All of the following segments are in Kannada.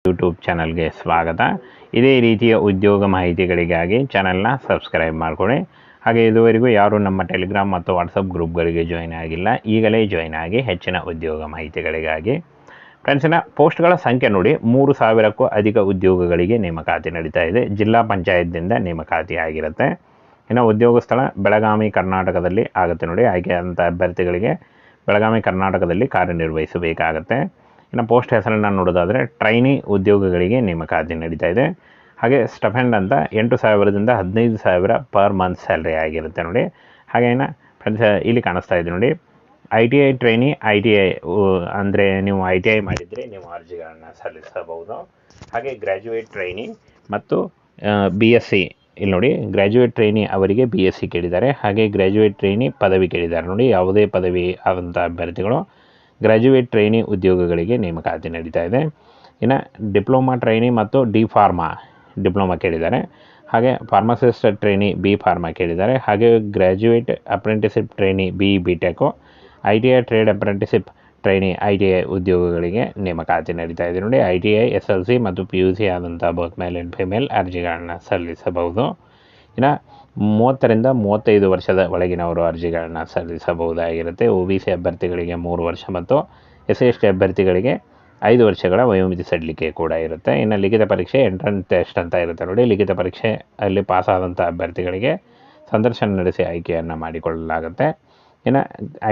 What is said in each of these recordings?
ಯೂಟ್ಯೂಬ್ ಚಾನಲ್ಗೆ ಸ್ವಾಗತ. ಇದೇ ರೀತಿಯ ಉದ್ಯೋಗ ಮಾಹಿತಿಗಳಿಗಾಗಿ ಚಾನಲ್ನ ಸಬ್ಸ್ಕ್ರೈಬ್ ಮಾಡಿಕೊಳ್ಳಿ. ಹಾಗೆ ಇದುವರೆಗೂ ಯಾರು ನಮ್ಮ ಟೆಲಿಗ್ರಾಮ್ ಮತ್ತು ವಾಟ್ಸಪ್ ಗ್ರೂಪ್ಗಳಿಗೆ ಜಾಯ್ನ್ ಆಗಿಲ್ಲ, ಈಗಲೇ ಜಾಯ್ನ್ ಆಗಿ ಹೆಚ್ಚಿನ ಉದ್ಯೋಗ ಮಾಹಿತಿಗಳಿಗಾಗಿ. ಫ್ರೆಂಡ್ಸಿನ ಪೋಸ್ಟ್ಗಳ ಸಂಖ್ಯೆ ನೋಡಿ, 3000ಕ್ಕೂ ಅಧಿಕ ಉದ್ಯೋಗಗಳಿಗೆ ನೇಮಕಾತಿ ನಡೀತಾ ಇದೆ. ಜಿಲ್ಲಾ ಪಂಚಾಯತ್ದಿಂದ ನೇಮಕಾತಿ ಆಗಿರುತ್ತೆ. ಇನ್ನು ಉದ್ಯೋಗ ಸ್ಥಳ ಬೆಳಗಾವಿ ಕರ್ನಾಟಕದಲ್ಲಿ ಆಗುತ್ತೆ ನೋಡಿ. ಆಯ್ಕೆಯಾದಂಥ ಅಭ್ಯರ್ಥಿಗಳಿಗೆ ಬೆಳಗಾವಿ ಕರ್ನಾಟಕದಲ್ಲಿ ಕಾರ್ಯನಿರ್ವಹಿಸಬೇಕಾಗತ್ತೆ. ಇನ್ನು ಪೋಸ್ಟ್ ಹೆಸರನ್ನು ನೋಡೋದಾದರೆ ಟ್ರೈನಿ ಉದ್ಯೋಗಗಳಿಗೆ ನೇಮಕಾತಿ ನಡೀತಾ ಇದೆ. ಹಾಗೆ ಸ್ಟಫೆಂಡ್ ಅಂತ 8,000ದಿಂದ 15,000 ಪರ್ ಮಂತ್ ಸ್ಯಾಲ್ರಿ ಆಗಿರುತ್ತೆ ನೋಡಿ. ಹಾಗೇನ ಫ್ರೆಂಡ್ಸ್ ಇಲ್ಲಿ ಕಾಣಿಸ್ತಾ ಇದೆ ನೋಡಿ, ITI ಟ್ರೈನಿ. ITI ಅಂದರೆ ನೀವು ITI ಮಾಡಿದರೆ ನೀವು ಅರ್ಜಿಗಳನ್ನು ಸಲ್ಲಿಸಬಹುದು. ಹಾಗೆ ಗ್ರ್ಯಾಜುಯೇಟ್ ಟ್ರೈನಿ ಮತ್ತು BSc. ಇಲ್ಲಿ ನೋಡಿ, ಗ್ರ್ಯಾಜುಯೇಟ್ ಟ್ರೈನಿ ಅವರಿಗೆ BSc ಕೇಳಿದ್ದಾರೆ. ಹಾಗೆ ಗ್ರ್ಯಾಜುಯೇಟ್ ಟ್ರೈನಿ ಪದವಿ ಕೇಳಿದ್ದಾರೆ ನೋಡಿ. ಯಾವುದೇ ಪದವಿ ಆದಂಥ ಅಭ್ಯರ್ಥಿಗಳು ಗ್ರ್ಯಾಜುಯೇಟ್ ಟ್ರೈನಿ ಉದ್ಯೋಗಗಳಿಗೆ ನೇಮಕಾತಿ ನಡೀತಾ ಇದೆ. ಇನ್ನು ಡಿಪ್ಲೊಮಾ ಟ್ರೈನಿ ಮತ್ತು ಡಿ ಫಾರ್ಮಾ ಡಿಪ್ಲೊಮಾ ಕೇಳಿದ್ದಾರೆ. ಹಾಗೆ ಫಾರ್ಮಸಿಸ್ಟ್ ಟ್ರೈನಿ B ಫಾರ್ಮಾ ಕೇಳಿದ್ದಾರೆ. ಹಾಗೆ graduate apprenticeship trainee BTech, ITI trade apprenticeship trainee ITI ಉದ್ಯೋಗಗಳಿಗೆ ನೇಮಕಾತಿ ನಡೀತಾ ಇದೆ ನೋಡಿ. ITI SLC ಮತ್ತು PUC ಆದಂಥ ಬೋತ್ ಮೇಲ್ ಆ್ಯಂಡ್ ಫಿಮೇಲ್ ಅರ್ಜಿಗಳನ್ನು ಸಲ್ಲಿಸಬಹುದು. ಇನ್ನು 30ರಿಂದ 35 ವರ್ಷದ ಒಳಗಿನವರು ಅರ್ಜಿಗಳನ್ನು ಸಲ್ಲಿಸಬಹುದಾಗಿರುತ್ತೆ. OBC ಅಭ್ಯರ್ಥಿಗಳಿಗೆ 3 ವರ್ಷ ಮತ್ತು SC/ST ಅಭ್ಯರ್ಥಿಗಳಿಗೆ 5 ವರ್ಷಗಳ ವಯೋಮಿತಿ ಸಡಿಲಿಕೆ ಕೂಡ ಇರುತ್ತೆ. ಇನ್ನು ಲಿಖಿತ ಪರೀಕ್ಷೆ ಎಂಟ್ರೆನ್ಸ್ ಟೆಸ್ಟ್ ಅಂತ ಇರುತ್ತೆ ನೋಡಿ. ಲಿಖಿತ ಪರೀಕ್ಷೆ ಅಲ್ಲಿ ಪಾಸಾದಂಥ ಅಭ್ಯರ್ಥಿಗಳಿಗೆ ಸಂದರ್ಶನ ನಡೆಸಿ ಆಯ್ಕೆಯನ್ನು ಮಾಡಿಕೊಳ್ಳಲಾಗುತ್ತೆ. ಇನ್ನು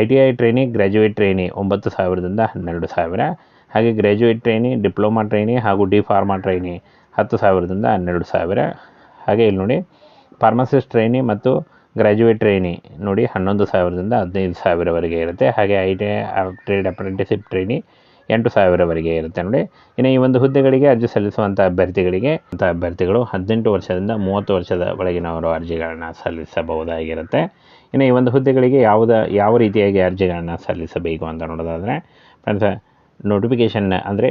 ITI ಟ್ರೈನಿ, ಗ್ರ್ಯಾಜುಯೇಟ್ ಟ್ರೈನಿ 9,000ದಿಂದ 12,000. ಹಾಗೆ ಗ್ರ್ಯಾಜುಯೇಟ್ ಟ್ರೈನಿ, ಡಿಪ್ಲೊಮಾ ಟ್ರೈನಿ ಹಾಗೂ ಡಿ ಫಾರ್ಮಾ ಟ್ರೈನಿ 10,000ದಿಂದ 12,000. ಹಾಗೆ ಇಲ್ಲಿ ನೋಡಿ, ಫಾರ್ಮಸಿಸ್ಟ್ ಟ್ರೈನಿ ಮತ್ತು ಗ್ರ್ಯಾಜುಯೇಟ್ ಟ್ರೈನಿ ನೋಡಿ 11,000ದಿಂದ 15,000ವರೆಗೆ ಇರುತ್ತೆ. ಹಾಗೆ ITI ಟ್ರೇಡ್ ಅಪ್ರೆಂಟಿಸಿಪ್ ಟ್ರೈನಿ 8,000ವರೆಗೆ ಇರುತ್ತೆ ನೋಡಿ. ಇನ್ನು ಈ ಒಂದು ಹುದ್ದೆಗಳಿಗೆ ಅರ್ಜಿ ಸಲ್ಲಿಸುವಂಥ ಅಭ್ಯರ್ಥಿಗಳು 18 ವರ್ಷದಿಂದ 30 ವರ್ಷದ ಒಳಗಿನವರು ಅರ್ಜಿಗಳನ್ನು ಸಲ್ಲಿಸಬಹುದಾಗಿರುತ್ತೆ. ಇನ್ನು ಈ ಒಂದು ಹುದ್ದೆಗಳಿಗೆ ಯಾವ ರೀತಿಯಾಗಿ ಅರ್ಜಿಗಳನ್ನು ಸಲ್ಲಿಸಬೇಕು ಅಂತ ನೋಡೋದಾದರೆ ಫ್ರೆಂಡ್ಸ್, ನೋಟಿಫಿಕೇಷನ್ ಅಂದರೆ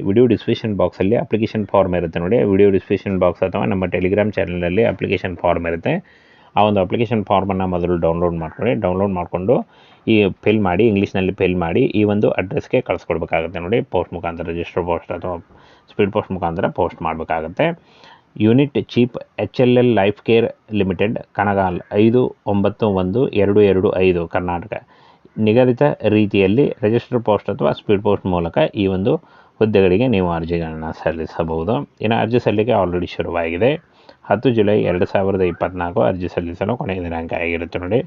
ವಿಡಿಯೋ ಡಿಸ್ಕ್ರಿಪ್ಷನ್ ಬಾಕ್ಸಲ್ಲಿ ಅಪ್ಲಿಕೇಶನ್ ಫಾರ್ಮ್ ಇರುತ್ತೆ ನೋಡಿ. ವಿಡಿಯೋ ಡಿಸ್ಕ್ರಿಪ್ಷನ್ ಬಾಕ್ಸ್ ಅಥವಾ ನಮ್ಮ ಟೆಲಿಗ್ರಾಮ್ ಚಾನಲಲ್ಲಿ ಅಪ್ಲಿಕೇಶನ್ ಫಾರ್ಮ್ ಇರುತ್ತೆ. ಆ ಒಂದು ಅಪ್ಲಿಕೇಶನ್ ಫಾರ್ಮನ್ನು ಮೊದಲು ಡೌನ್ಲೋಡ್ ಮಾಡ್ಕೊಳ್ಳಿ. ಡೌನ್ಲೋಡ್ ಮಾಡಿಕೊಂಡು ಫಿಲ್ ಮಾಡಿ, ಇಂಗ್ಲೀಷ್ನಲ್ಲಿ ಫಿಲ್ ಮಾಡಿ ಈ ಒಂದು ಅಡ್ರೆಸ್ಗೆ ಕಳಿಸ್ಕೊಡ್ಬೇಕಾಗುತ್ತೆ ನೋಡಿ. ಪೋಸ್ಟ್ ಮುಖಾಂತರ, ರಿಜಿಸ್ಟರ್ ಪೋಸ್ಟ್ ಅಥವಾ ಸ್ಪೀಡ್ ಪೋಸ್ಟ್ ಮುಖಾಂತರ ಪೋಸ್ಟ್ ಮಾಡಬೇಕಾಗುತ್ತೆ. Unit chief HLL life care limited, Kanagal 591225 Karnataka. ನಿಗದಿತ ರೀತಿಯಲ್ಲಿ ರಿಜಿಸ್ಟರ್ ಪೋಸ್ಟ್ ಅಥವಾ ಸ್ಪೀಡ್ ಪೋಸ್ಟ್ ಮೂಲಕ ಈ ಒಂದು ಹುದ್ದೆಗಳಿಗೆ ನೀವು ಅರ್ಜಿಗಳನ್ನು ಸಲ್ಲಿಸಬಹುದು. ಇನ್ನು ಅರ್ಜಿ ಸಲ್ಲಿಕೆ ಆಲ್ರೆಡಿ ಶುರುವಾಗಿದೆ. 10 ಜುಲೈ 2024 ಅರ್ಜಿ ಸಲ್ಲಿಸಲು ಕೊನೆಯ ದಿನಾಂಕ ಆಗಿರುತ್ತೆ ನೋಡಿ.